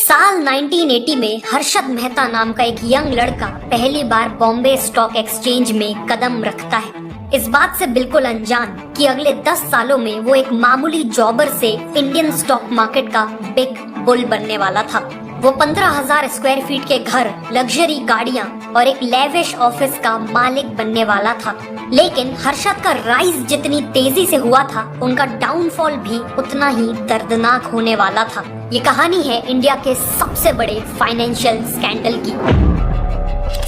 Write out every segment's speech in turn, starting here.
साल 1980 में हर्षद मेहता नाम का एक यंग लड़का पहली बार बॉम्बे स्टॉक एक्सचेंज में कदम रखता है, इस बात से बिल्कुल अनजान कि अगले 10 सालों में वो एक मामूली जॉबर से इंडियन स्टॉक मार्केट का बिग बुल बनने वाला था। वो 15,000 स्क्वायर फीट के घर, लग्जरी गाड़ियां और एक लेविश ऑफिस का मालिक बनने वाला था। लेकिन हर्षद का राइज जितनी तेजी से हुआ था, उनका डाउनफॉल भी उतना ही दर्दनाक होने वाला था। ये कहानी है इंडिया के सबसे बड़े फाइनेंशियल स्कैंडल की।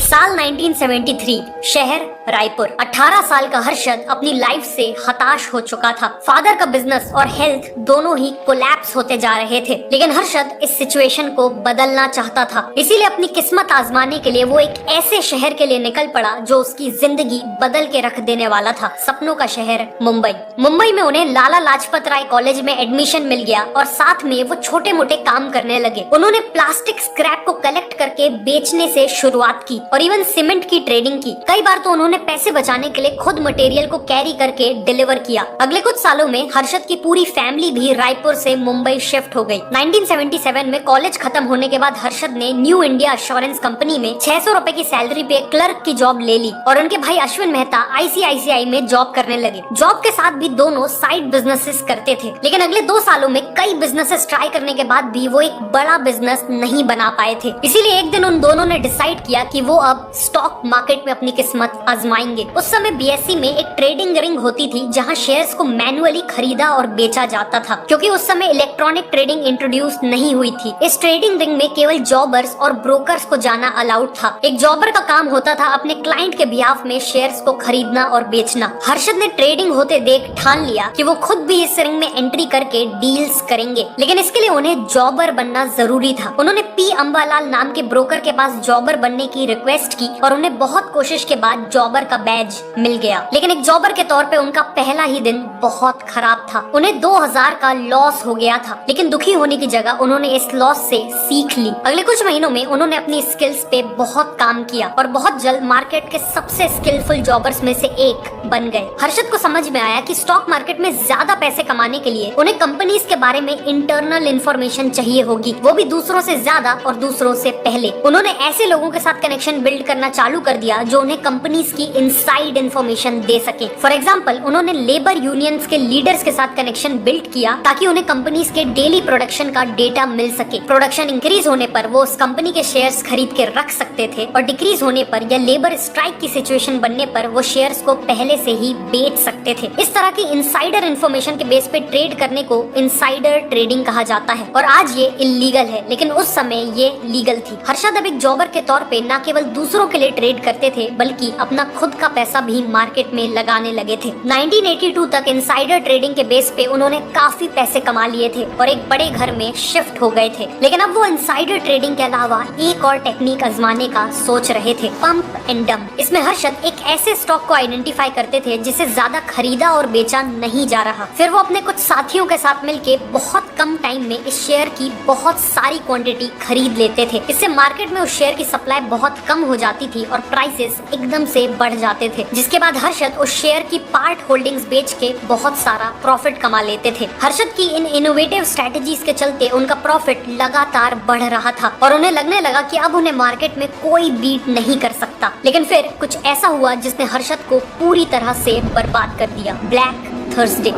साल 1973, शहर रायपुर। 18 साल का हर्षद अपनी लाइफ से हताश हो चुका था। फादर का बिजनेस और हेल्थ दोनों ही कोलैप्स होते जा रहे थे, लेकिन हर्षद इस सिचुएशन को बदलना चाहता था। इसीलिए अपनी किस्मत आजमाने के लिए वो एक ऐसे शहर के लिए निकल पड़ा जो उसकी जिंदगी बदल के रख देने वाला था। सपनों का शहर मुंबई। मुंबई में उन्हें लाला लाजपत राय कॉलेज में एडमिशन मिल गया और साथ में वो छोटे मोटे काम करने लगे। उन्होंने प्लास्टिक स्क्रैप को कलेक्ट करके बेचने से शुरुआत की और इवन सीमेंट की ट्रेडिंग की। कई बार तो उन्होंने पैसे बचाने के लिए खुद मटेरियल को कैरी करके डिलीवर किया। अगले कुछ सालों में हर्षद की पूरी फैमिली भी रायपुर से मुंबई शिफ्ट हो गई। 1977 में कॉलेज खत्म होने के बाद हर्षद ने न्यू इंडिया एश्योरेंस कंपनी में 600 रुपए की सैलरी पे क्लर्क की जॉब ले ली और उनके भाई अश्विन मेहता ICICI में जॉब करने लगे। जॉब के साथ भी दोनों साइड बिजनेसेस करते थे, लेकिन अगले 2 सालों में कई बिजनेसेस ट्राई करने के बाद भी वो एक बड़ा बिजनेस नहीं बना पाए थे। इसीलिए एक दिन उन दोनों ने डिसाइड किया कि वो अब स्टॉक मार्केट में अपनी किस्मत आजमाएंगे। उस समय BSE में एक ट्रेडिंग रिंग होती थी जहां शेयर्स को मैन्युअली खरीदा और बेचा जाता था, क्योंकि उस समय इलेक्ट्रॉनिक ट्रेडिंग इंट्रोड्यूस नहीं हुई थी। इस ट्रेडिंग रिंग में केवल जॉबर्स और ब्रोकर्स को जाना अलाउड था। एक जॉबर का काम होता था अपने क्लाइंट के बिहाफ में शेयर्स को खरीदना और बेचना। हर्षद ने ट्रेडिंग होते देख ठान लिया कि वो खुद भी इस रिंग में एंट्री करके डील्स करेंगे, लेकिन इसके लिए उन्हें जॉबर बनना जरूरी था। उन्होंने P अंबालाल नाम के ब्रोकर के पास जॉबर बनने की रिक्वेस्ट की और उन्हें बहुत कोशिश के बाद जॉबर का बैज मिल गया। लेकिन एक जॉबर के तौर पे उनका पहला ही दिन बहुत खराब था। उन्हें 2000 का लॉस हो गया था, लेकिन दुखी होने की जगह उन्होंने इस लॉस से सीख ली। अगले कुछ महीनों में उन्होंने अपनी स्किल्स पे बहुत काम किया और बहुत जल्द मार्केट के सबसे स्किलफुल जॉबर्स में से एक बन गए। हर्षद को समझ में आया कि स्टॉक मार्केट में ज्यादा पैसे कमाने के लिए उन्हें कंपनीज के बारे में इंटरनल इंफॉर्मेशन चाहिए होगी, वो भी दूसरों से ज्यादा और दूसरों से पहले। उन्होंने ऐसे लोगों के साथ कनेक्शन बिल्ड करना चालू कर दिया जो उन्हें कंपनीज की इनसाइड इंफॉर्मेशन दे सके। फॉर एग्जांपल, उन्होंने लेबर यूनियंस के लीडर्स के साथ कनेक्शन बिल्ड किया ताकि उन्हें कंपनीज के डेली प्रोडक्शन का डेटा मिल सके। प्रोडक्शन इंक्रीज होने पर वो उस कंपनी के शेयर्स खरीद के रख सकते थे और डिक्रीज होने पर या लेबर स्ट्राइक की सिचुएशन बनने पर वो शेयर्स को पहले से ही बेच सकते थे। इस तरह की इनसाइडर इंफॉर्मेशन के बेस पे ट्रेड करने को इनसाइडर ट्रेडिंग कहा जाता है और आज ये इलीगल है, लेकिन उस समय ये लीगल थी। हर्षद अब एक जॉबर के तौर पे न केवल दूसरों के लिए ट्रेड करते थे बल्कि अपना खुद का पैसा भी मार्केट में लगाने लगे थे। 1982 तक इनसाइडर ट्रेडिंग के बेस पे उन्होंने काफी पैसे कमा लिए थे और एक बड़े घर में शिफ्ट हो गए थे। लेकिन अब वो इनसाइडर ट्रेडिंग के अलावा एक और टेक्निक आजमाने का सोच रहे थे, पंप एंड डंप। इसमें हर्षद एक ऐसे स्टॉक को आइडेंटिफाई करते थे जिसे ज्यादा खरीदा और बेचा नहीं जा रहा। फिर वो अपने कुछ साथियों के साथ मिलके बहुत कम टाइम में इस शेयर की बहुत सारी क्वांटिटी खरीद लेते थे। इससे मार्केट में उस शेयर की सप्लाई बहुत कम हो जाती थी और प्राइसेस एकदम से बढ़ जाते थे, जिसके बाद हर्षद उस शेयर की पार्ट होल्डिंग्स बेच के बहुत सारा प्रॉफिट कमा लेते थे। हर्षद की इन इनोवेटिव स्ट्रेटजीज के चलते उनका प्रॉफिट लगातार बढ़ रहा था और उन्हें लगने लगा कि अब उन्हें मार्केट में कोई बीट नहीं कर सकता। लेकिन फिर कुछ ऐसा हुआ जिसने हर्षद को पूरी तरह से बर्बाद कर दिया, ब्लैक थर्सडे।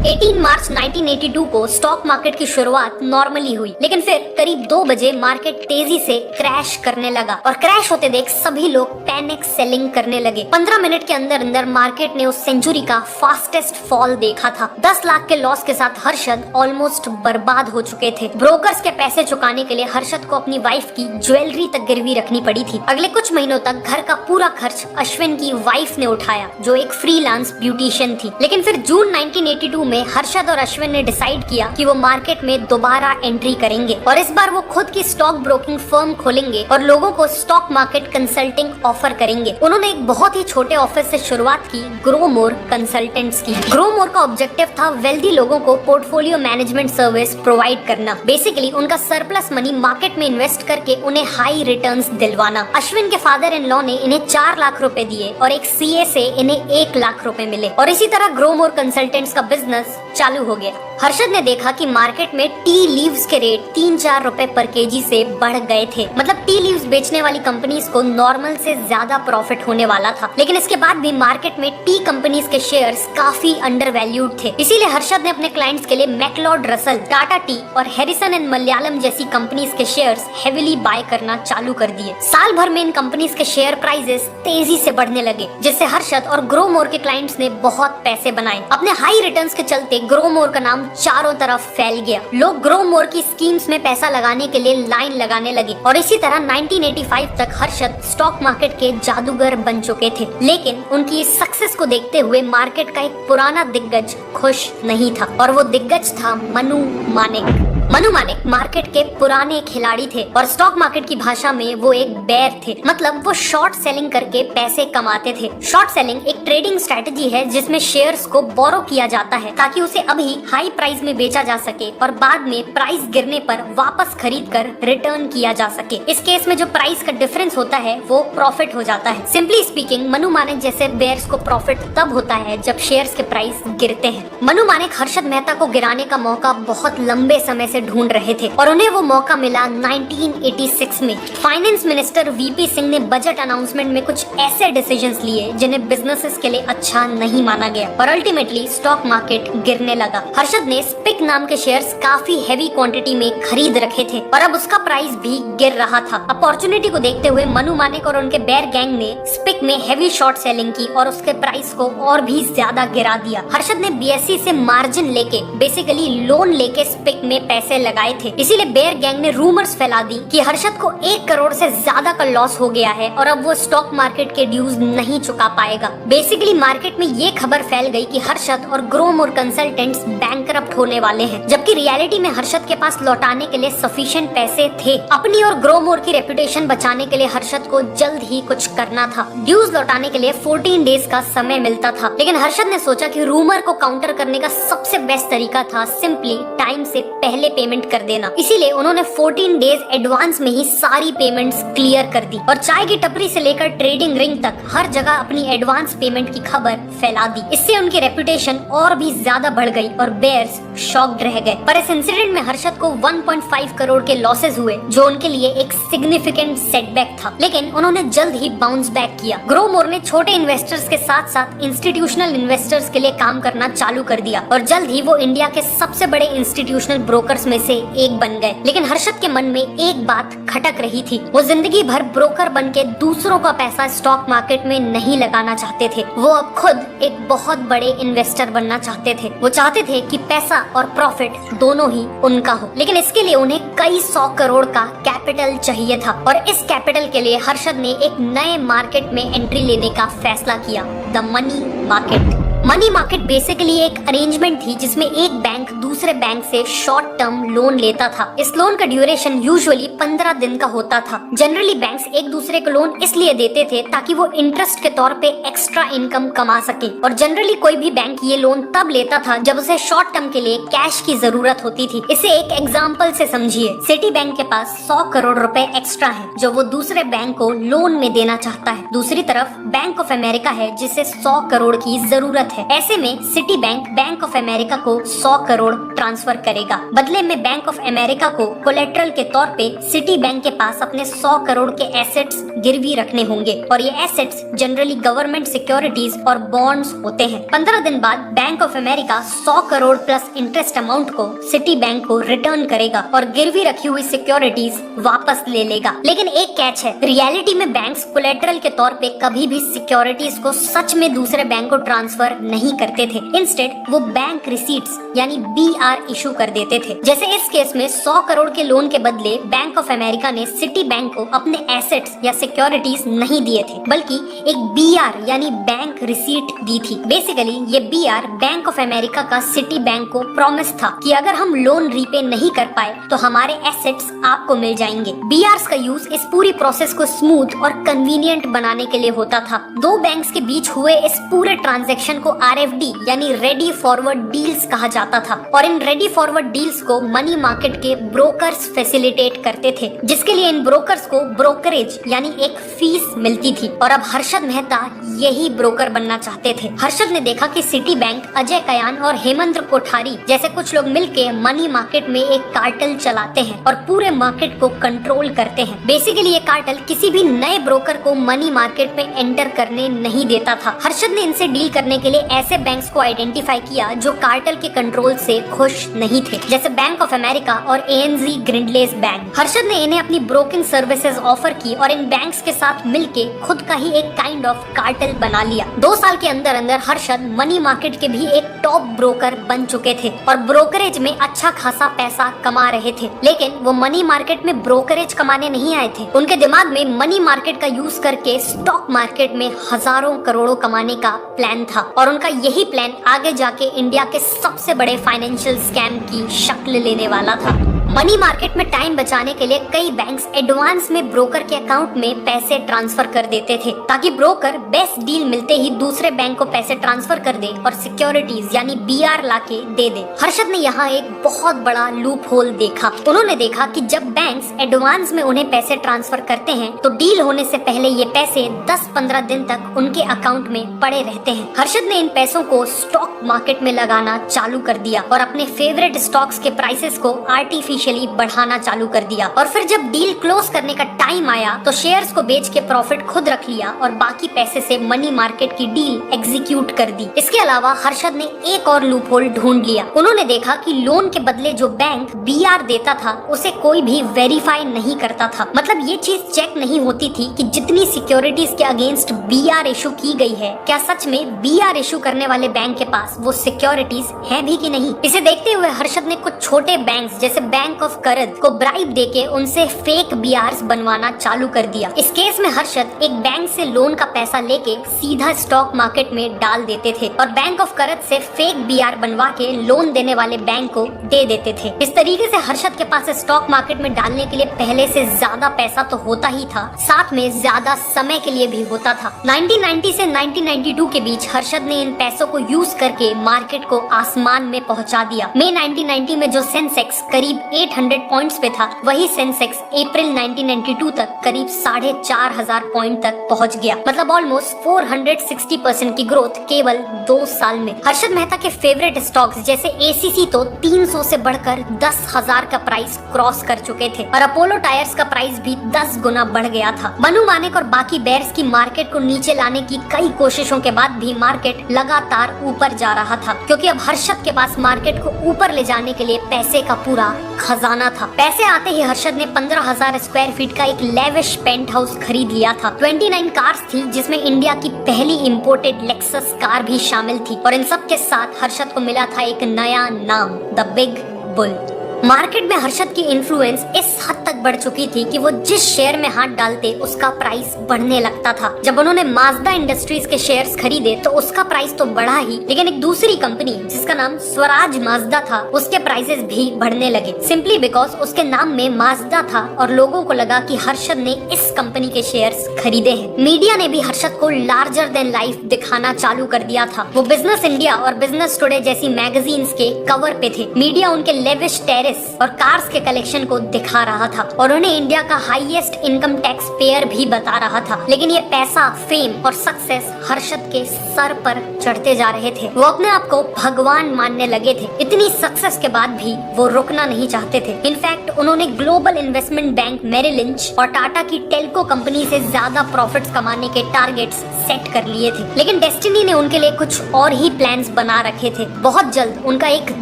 18 मार्च 1982 को स्टॉक मार्केट की शुरुआत नॉर्मली हुई, लेकिन फिर करीब 2 बजे मार्केट तेजी से क्रैश करने लगा और क्रैश होते देख सभी लोग पैनिक सेलिंग करने लगे। 15 मिनट के अंदर अंदर मार्केट ने उस सेंचुरी का फास्टेस्ट फॉल देखा था। 10 लाख के लॉस के साथ हर्षद ऑलमोस्ट बर्बाद हो चुके थे। ब्रोकर्स के पैसे चुकाने के लिए हर्षद को अपनी वाइफ की ज्वेलरी तक गिरवी रखनी पड़ी थी। अगले कुछ महीनों तक घर का पूरा खर्च अश्विन की वाइफ ने उठाया, जो एक फ्रीलांस ब्यूटिशियन थी। लेकिन फिर जून 1982 में हर्षद और अश्विन ने डिसाइड किया कि वो मार्केट में दोबारा एंट्री करेंगे और इस बार वो खुद की स्टॉक ब्रोकिंग फर्म खोलेंगे और लोगों को स्टॉक मार्केट कंसल्टिंग ऑफर करेंगे। उन्होंने एक बहुत ही छोटे ऑफिस से शुरुआत की, ग्रो मोर कंसल्टेंट्स की। ग्रो मोर का ऑब्जेक्टिव था वेल्दी लोगों को पोर्टफोलियो मैनेजमेंट सर्विस प्रोवाइड करना। बेसिकली उनका सरप्लस मनी मार्केट में इन्वेस्ट करके उन्हें हाई रिटर्न्स दिलवाना। अश्विन के फादर इन लॉ ने इन्हें 4 लाख रुपए दिए और एक CA से इन्हें 1 लाख रुपए मिले और इसी तरह ग्रो मोर कंसल्टेंट्स का बिजनेस बोनस चालू हो गया। हर्षद ने देखा कि मार्केट में टी लीव्स के रेट 3-4 रुपए पर केजी से बढ़ गए थे। मतलब टी लीव्स बेचने वाली कंपनीज को नॉर्मल से ज्यादा प्रॉफिट होने वाला था, लेकिन इसके बाद भी मार्केट में टी कंपनीज के शेयर्स काफी अंडर वैल्यूड थे। इसीलिए हर्षद ने अपने क्लाइंट्स के लिए मैक्लोड रसल, टाटा टी और हैरिसन एंड मलयालम जैसी कंपनीज के शेयर्स हेविली बाय करना चालू कर दिए। साल भर में इन कंपनीज के शेयर प्राइसेस तेजी से बढ़ने लगे, जिससे हर्षद और ग्रो मोर के क्लाइंट्स ने बहुत पैसे बनाए। अपने हाई रिटर्न्स के चलते ग्रो मोर का नाम चारों तरफ फैल गया। लोग ग्रो मोर की स्कीम्स में पैसा लगाने के लिए लाइन लगाने लगे और इसी तरह 1985 तक हर्षद स्टॉक मार्केट के जादूगर बन चुके थे। लेकिन उनकी इस सक्सेस को देखते हुए मार्केट का एक पुराना दिग्गज खुश नहीं था, और वो दिग्गज था मनु मानेक। मनु मानेक मार्केट के पुराने खिलाड़ी थे और स्टॉक मार्केट की भाषा में वो एक बेयर थे। मतलब वो शॉर्ट सेलिंग करके पैसे कमाते थे। शॉर्ट सेलिंग एक ट्रेडिंग स्ट्रेटजी है जिसमें शेयर्स को बोरो किया जाता है ताकि उसे अभी हाई प्राइस में बेचा जा सके और बाद में प्राइस गिरने पर वापस खरीद कर रिटर्न किया जा सके। इस केस में जो प्राइस का डिफरेंस होता है वो प्रॉफिट हो जाता है। सिंपली स्पीकिंग, मनु मानेक जैसे बेयर्स को प्रॉफिट तब होता है जब शेयर्स के प्राइस गिरते हैं। मनु मानेक हर्षद मेहता को गिराने का मौका बहुत लंबे समय से ढूंढ रहे थे और उन्हें वो मौका मिला 1986 में। फाइनेंस मिनिस्टर वीपी सिंह ने बजट अनाउंसमेंट में कुछ ऐसे डिसीजंस लिए जिन्हें बिजनेसेस के लिए अच्छा नहीं माना गया और अल्टीमेटली स्टॉक मार्केट गिरने लगा। हर्षद ने स्पिक नाम के शेयर्स काफी हैवी क्वांटिटी में खरीद रखे थे और अब उसका प्राइस भी गिर रहा था। अपॉर्चुनिटी को देखते हुए मनु मानेक और उनके बेयर गैंग ने स्पिक में हैवी शॉर्ट सेलिंग की और उसके प्राइस को और भी ज्यादा गिरा दिया। हर्षद ने बीएसई से मार्जिन लेके, बेसिकली लोन लेके स्पिक में पैसे लगाए थे। इसीलिए बेयर गैंग ने रूमर्स फैला दी कि हर्षद को 1 करोड़ से ज्यादा का लॉस हो गया है और अब वो स्टॉक मार्केट के ड्यूज नहीं चुका पाएगा। बेसिकली मार्केट में ये खबर फैल गई कि हर्षद और ग्रो मोर कंसल्टेंट्स बैंकरप्ट होने वाले हैं, जबकि रियलिटी में हर्षद के पास लौटाने के लिए सफिशिएंट पैसे थे। अपनी और ग्रो मोर की रेपुटेशन बचाने के लिए हर्षद को जल्द ही कुछ करना था। ड्यूज लौटाने के लिए 14 डेज का समय मिलता था, लेकिन हर्षद ने सोचा कि रूमर को काउंटर करने का सबसे बेस्ट तरीका था सिंपली टाइम से पहले पेमेंट कर देना। इसीलिए उन्होंने 14 डेज एडवांस में ही सारी पेमेंट्स क्लियर कर दी और चाय की टपरी से लेकर ट्रेडिंग रिंग तक हर जगह अपनी एडवांस पेमेंट की खबर फैला दी। इससे उनकी रेपुटेशन और भी ज्यादा बढ़ गई और बेयर्स शॉक्ड रह गए। पर इस इंसिडेंट में हर्षद को 1.5 करोड़ के लॉसेस हुए, जो उनके लिए एक सिग्निफिकेंट सेटबैक था, लेकिन उन्होंने जल्द ही बाउंस बैक किया। ग्रो मोर ने छोटे इन्वेस्टर्स के साथ साथ इंस्टीट्यूशनल इन्वेस्टर्स के लिए काम करना चालू कर दिया और जल्द ही वो इंडिया के सबसे बड़े इंस्टीट्यूशनल ब्रोकर्स में से एक बन गए। लेकिन हर्षद के मन में एक बात खटक रही थी। वो जिंदगी भर ब्रोकर बन के दूसरों का पैसा स्टॉक मार्केट में नहीं लगाना चाहते थे। वो अब खुद एक बहुत बड़े इन्वेस्टर बनना चाहते थे। वो चाहते थे कि पैसा और प्रॉफिट दोनों ही उनका हो, लेकिन इसके लिए उन्हें कई 100 करोड़ का कैपिटल चाहिए था और इस कैपिटल के लिए हर्षद ने एक नए मार्केट में एंट्री लेने का फैसला किया, the money market. Money market basically एक अरेंजमेंट थी जिसमें एक बैंक दूसरे बैंक से शॉर्ट टर्म लोन लेता था। इस लोन का ड्यूरेशन यूजुअली 15 दिन का होता था। जनरली बैंक्स एक दूसरे को लोन इसलिए देते थे ताकि वो इंटरेस्ट के तौर पे एक्स्ट्रा इनकम कमा सके और जनरली कोई भी बैंक ये लोन तब लेता था जब उसे शॉर्ट टर्म के लिए कैश की जरूरत होती थी। इसे एक एग्जाम्पल से समझिए। सिटी बैंक के पास 100 करोड़ रुपए एक्स्ट्रा है जो वो दूसरे बैंक को लोन में देना चाहता है। दूसरी तरफ बैंक ऑफ अमेरिका है जिसे 100 करोड़ की जरूरत है। ऐसे में city bank bank of America को 100 करोड़ ट्रांसफर करेगा। बदले में बैंक ऑफ अमेरिका को कोलेट्रल के तौर पे सिटी बैंक के पास अपने 100 करोड़ के एसेट्स गिरवी रखने होंगे और ये एसेट्स जनरली गवर्नमेंट सिक्योरिटीज और बॉन्ड्स होते हैं। 15 दिन बाद bank of America 100 crore plus interest amount को सिटी बैंक को रिटर्न करेगा और गिरवी रखी हुई सिक्योरिटीज वापस ले लेगा। लेकिन एक कैच है, रियलिटी में बैंक्स कोलेट्रल के तौर पे कभी भी सिक्योरिटीज को सच में दूसरे बैंक को ट्रांसफर नहीं करते थे। इंस्टेड वो बैंक रिसीट्स यानी BR इशू कर देते थे। जैसे इस केस में 100 करोड़ के लोन के बदले बैंक ऑफ अमेरिका ने सिटी बैंक को अपने एसेट्स या सिक्योरिटीज नहीं दिए थे, बल्कि एक BR यानी बैंक रिसीट दी थी। बेसिकली ये BR बैंक ऑफ अमेरिका का सिटी बैंक को प्रॉमिस था कि अगर हम लोन रीपे नहीं कर पाए तो हमारे एसेट्स आपको मिल जाएंगे। BRs का यूज इस पूरी प्रोसेस को स्मूथ और कन्वीनियंट बनाने के लिए होता था। दो बैंक्स के बीच हुए इस पूरे ट्रांजैक्शन को RFD यानी रेडी फॉरवर्ड डील्स कहा जाता था और और इन रेडी फॉरवर्ड डील्स को मनी मार्केट के ब्रोकर्स फैसिलिटेट करते थे, जिसके लिए इन ब्रोकर्स को ब्रोकरेज यानी एक फीस मिलती थी। और अब हर्षद मेहता यही ब्रोकर बनना चाहते थे। हर्षद ने देखा कि सिटी बैंक, अजय कयान और हेमंत कोठारी जैसे कुछ लोग मिलके मनी मार्केट में एक कार्टेल चलाते हैं और पूरे मार्केट को कंट्रोल करते हैं। बेसिकली ये कार्टेल किसी भी नए ब्रोकर को मनी मार्केट में एंटर करने नहीं देता था। हर्षद ने इनसे डील करने के लिए ऐसे बैंक्स को आइडेंटिफाई किया जो कार्टेल के कंट्रोल से खुश नहीं थे, जैसे बैंक ऑफ अमेरिका और ANZ ग्रिंडलेस बैंक। हर्षद ने इन्हें अपनी ब्रोकिंग सर्विसेज ऑफर की और इन बैंक्स के साथ मिलके खुद का ही एक काइंड ऑफ कार्टेल बना लिया। 2 साल के अंदर अंदर हर्षद मनी मार्केट के भी एक टॉप ब्रोकर बन चुके थे और ब्रोकरेज में अच्छा खासा पैसा कमा रहे थे। लेकिन वो मनी मार्केट में ब्रोकरेज कमाने नहीं आए थे। उनके दिमाग में मनी मार्केट का यूज करके स्टॉक मार्केट में हजारों करोड़ों कमाने का प्लान था और उनका यही प्लान आगे जाके इंडिया के सबसे बड़े फाइनेंशियल स्कैम की शक्ल लेने वाला था। मनी मार्केट में टाइम बचाने के लिए कई बैंक्स एडवांस में ब्रोकर के अकाउंट में पैसे ट्रांसफर कर देते थे, ताकि ब्रोकर बेस्ट डील मिलते ही दूसरे बैंक को पैसे ट्रांसफर कर दे और सिक्योरिटीज यानी BR लाके दे दे। हर्षद ने यहाँ एक बहुत बड़ा लूप होल देखा। उन्होंने देखा कि जब बैंक्स एडवांस में उन्हें पैसे ट्रांसफर करते हैं तो डील होने से पहले ये पैसे 10-15 दिन तक उनके अकाउंट में पड़े रहते हैं। हर्षद ने इन पैसों को स्टॉक मार्केट में लगाना चालू कर दिया और अपने फेवरेट स्टॉक्स के प्राइसेस को आर्टिफिशियली बढ़ाना चालू कर दिया। और फिर जब डील क्लोज करने का टाइम आया तो शेयर्स को बेच के प्रॉफिट खुद रख लिया और बाकी पैसे से मनी मार्केट की डील एग्जीक्यूट कर दी। इसके अलावा हर्षद ने एक और लूप होल ढूंढ लिया। उन्होंने देखा कि लोन के बदले जो बैंक BR देता था उसे कोई भी वेरीफाई नहीं करता था। मतलब ये चीज चेक नहीं होती थी कि जितनी सिक्योरिटीज के अगेंस्ट BR इशू की गई है, क्या सच में BR इशू करने वाले बैंक के पास वो सिक्योरिटीज है भी कि नहीं। इसे देखते हुए हर्षद ने कुछ छोटे बैंक्स जैसे बैंक ऑफ करद को ब्राइब देके उनसे फेक BRs बनवाना चालू कर दिया। इस केस में हर्षद एक बैंक से लोन का पैसा लेके सीधा स्टॉक मार्केट में डाल देते थे और बैंक ऑफ करद से फेक BR बनवा के लोन देने वाले बैंक को दे देते थे। इस तरीके से हर्षद के पास स्टॉक मार्केट में डालने के लिए पहले से ज्यादा पैसा तो होता ही था, साथ में ज्यादा समय के लिए भी होता था। 1990 से 1992 के बीच हर्षद ने इन पैसों को यूज करके मार्केट को आसमान में पहुंचा दिया। मई 1990 में जो सेंसेक्स करीब 800 पॉइंट्स पे था, वही सेंसेक्स अप्रैल 1992 तक करीब 4,500 पॉइंट तक पहुंच गया। मतलब ऑलमोस्ट 460% की ग्रोथ केवल 2 साल में। हर्षद मेहता के फेवरेट स्टॉक्स जैसे ACC तो 300 से बढ़कर 10,000 का प्राइस क्रॉस कर चुके थे और अपोलो टायर्स का प्राइस भी 10 गुना बढ़ गया था। मनु मानेक और बाकी बेयर्स की मार्केट को नीचे लाने की कई कोशिशों के बाद भी मार्केट लगातार ऊपर जा रहा था, क्योंकि अब हर्षद के पास मार्केट को ऊपर ले जाने के लिए पैसे का पूरा खजाना था। पैसे आते ही हर्षद ने 15,000 स्क्वायर फीट का एक लेविश पेंट हाउस खरीद लिया था। 29 कार्स थी, जिसमें इंडिया की पहली इंपोर्टेड लेक्सस कार भी शामिल थी और इन सब के साथ हर्षद को मिला था एक नया नाम, द बिग बुल। मार्केट में हर्षद की इन्फ्लुएंस इस हद तक बढ़ चुकी थी कि वो जिस शेयर में हाथ डालते उसका प्राइस बढ़ने लगता था। जब उन्होंने माजदा इंडस्ट्रीज के शेयर्स खरीदे तो उसका प्राइस तो बढ़ा ही, लेकिन एक दूसरी कंपनी जिसका नाम स्वराज माजदा था, उसके प्राइसेस भी बढ़ने लगे, सिंपली बिकॉज उसके नाम में माजदा था और लोगों को लगा कि हर्षद ने इस कंपनी के शेयर्स खरीदे हैं। मीडिया ने भी हर्षद को लार्जर देन लाइफ दिखाना चालू कर दिया था। वो बिजनेस इंडिया और बिजनेस टुडे जैसी मैगजीन्स के कवर पे थे। मीडिया उनके लेविश टेरेस और कार्स के कलेक्शन को दिखा रहा था और उन्हें इंडिया का हाईएस्ट इनकम टैक्स पेयर भी बता रहा था। लेकिन ये पैसा, फेम और सक्सेस हर्षद के सर पर चढ़ते जा रहे थे। वो अपने आप को भगवान मानने लगे थे। इतनी सक्सेस के बाद भी वो रुकना नहीं चाहते थे। इनफैक्ट उन्होंने global investment bank Merrill Lynch और टाटा की टेल्को कंपनी से ज्यादा प्रॉफिट्स कमाने के टारगेट्स सेट कर लिए थे। लेकिन डेस्टिनी ने उनके लिए कुछ और ही प्लान्स बना रखे थे। बहुत जल्द उनका एक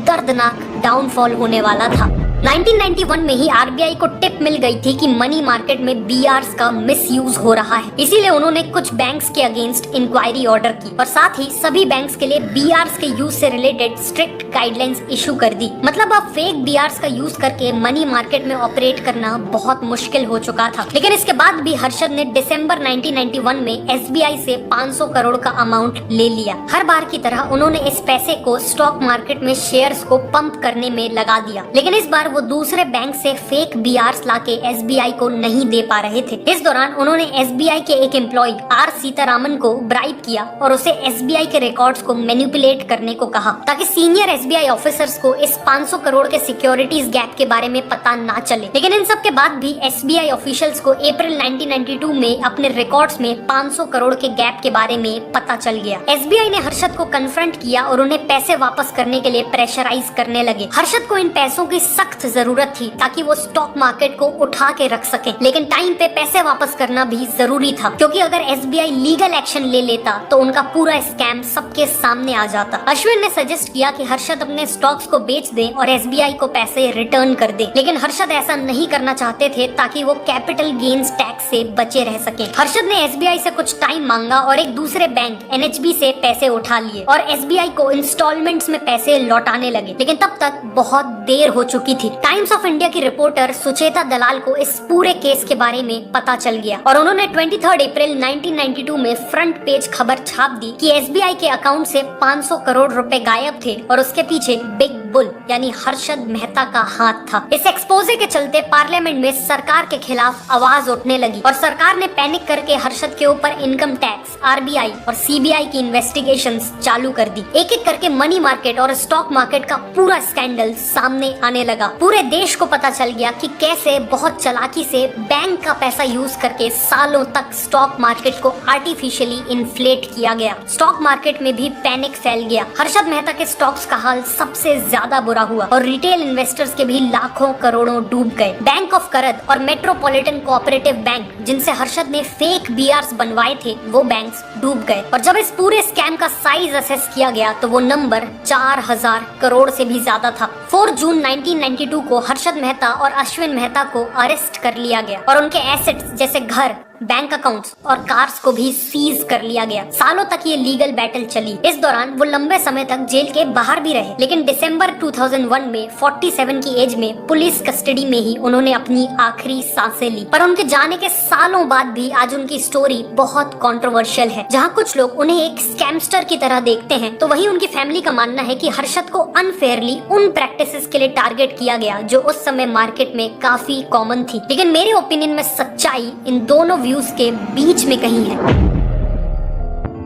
दर्दनाक डाउनफॉल होने वाला था। 1991 में ही RBI को टिप मिल गई थी कि मनी मार्केट में BRs का मिसयूज हो रहा है। इसीलिए उन्होंने कुछ बैंक्स के अगेंस्ट इंक्वायरी ऑर्डर की और साथ ही सभी बैंक्स के लिए BRs के यूज से रिलेटेड स्ट्रिक्ट गाइडलाइंस इशू कर दी। मतलब अब फेक BRs का यूज करके मनी मार्केट में ऑपरेट करना बहुत मुश्किल हो चुका था। लेकिन इसके बाद भी हर्षद ने दिसंबर 1991 में SBI से 500 करोड़ का अमाउंट ले लिया। हर बार की तरह उन्होंने इस पैसे को स्टॉक मार्केट में शेयर्स को पंप करने में लगा दिया। लेकिन इस बार वो दूसरे बैंक से फेक बीआरस लाके एसबीआई को नहीं दे पा रहे थे। इस दौरान उन्होंने एसबीआई के एक एम्प्लॉय आर सीतारामन को ब्राइब किया और उसे एसबीआई के रिकॉर्ड्स को मैनिपुलेट करने को कहा ताकि सीनियर एसबीआई ऑफिसर्स को इस 500 करोड़ के सिक्योरिटीज गैप के बारे में पता ना चले। लेकिन इन सब के बाद भी एसबीआई ऑफिशियल्स को अप्रैल 1992 में अपने रिकॉर्ड्स में 500 करोड़ के गैप के बारे में पता चल गया। एसबीआई ने हर्षद को कन्फ्रंट किया और उन्हें पैसे वापस करने के लिए प्रेशराइज करने लगे। हर्षद को इन पैसों की सख्त जरूरत थी ताकि वो स्टॉक मार्केट को उठा के रख सके, लेकिन टाइम पे पैसे वापस करना भी जरूरी था क्योंकि अगर एसबीआई लीगल एक्शन ले लेता तो उनका पूरा स्कैम सबके सामने आ जाता। अश्विन ने सजेस्ट किया कि हर्षद अपने स्टॉक्स को बेच दे और एसबीआई को पैसे रिटर्न कर दे, लेकिन हर्षद ऐसा नहीं करना चाहते थे ताकि वो कैपिटल गेन्स टैक्स से बचे रह सके। हर्षद ने एसबीआई से कुछ टाइम मांगा और एक दूसरे बैंक एनएचबी से पैसे उठा लिए और एसबीआई को इंस्टॉलमेंट्स में पैसे लौटाने लगे, लेकिन तब तक बहुत देर हो चुकी थी। टाइम्स ऑफ इंडिया की रिपोर्टर सुचेता दलाल को इस पूरे केस के बारे में पता चल गया और उन्होंने 23 अप्रैल 1992 में फ्रंट पेज खबर छाप दी कि एसबीआई के अकाउंट से 500 करोड़ रुपए गायब थे और उसके पीछे बिग बुल यानी हर्षद मेहता का हाथ था। इस एक्सपोजे के चलते पार्लियामेंट में सरकार के खिलाफ आवाज उठने लगी और सरकार ने पैनिक करके हर्षद के ऊपर इनकम टैक्स, आरबीआई और सीबीआई की इन्वेस्टिगेशंस चालू कर दी। एक एक करके मनी मार्केट और स्टॉक मार्केट का पूरा स्कैंडल सामने आने लगा। पूरे देश को पता चल गया कि कैसे बहुत चालाकी से बैंक का पैसा यूज करके सालों तक स्टॉक मार्केट को आर्टिफिशियली इन्फ्लेट किया गया। स्टॉक मार्केट में भी पैनिक फैल गया। हर्षद मेहता के स्टॉक्स का हाल सबसे ज्यादा बुरा हुआ और रिटेल इन्वेस्टर्स के भी लाखों करोड़ों डूब गए। बैंक ऑफ करद और मेट्रोपॉलिटन कोऑपरेटिव बैंक जिनसे हर्षद ने फेक बीआरस बनवाए थे वो बैंक्स डूब गए और जब इस पूरे स्कैम का साइज असेस किया गया तो वो नंबर 4000 करोड़ से भी ज्यादा था। 4 जून 1992 को हर्षद मेहता और अश्विन मेहता को अरेस्ट कर लिया गया और उनके एसेट्स जैसे घर, बैंक अकाउंट्स और कार्स को भी सीज कर लिया गया। सालों तक ये लीगल बैटल चली। इस दौरान वो लंबे समय तक जेल के बाहर भी रहे, लेकिन दिसंबर 2001 में 47 की एज में पुलिस कस्टडी में ही उन्होंने अपनी आखिरी सांसें ली। पर उनके जाने के सालों बाद भी आज उनकी स्टोरी बहुत कंट्रोवर्शियल है। जहाँ कुछ लोग उन्हें एक स्कैमस्टर की तरह देखते हैं तो वहीं उनकी फैमिली का मानना है कि हर्षद को अनफेयरली उन प्रैक्टिसेस के लिए टारगेट किया गया जो उस समय मार्केट में काफी कॉमन थी। लेकिन मेरे ओपिनियन में सच्चाई इन दोनों व्यूज के बीच में कहीं है।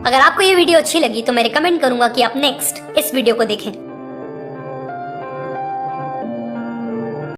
अगर आपको ये वीडियो अच्छी लगी तो मैं रिकमेंड करूंगा कि आप नेक्स्ट इस वीडियो को देखें।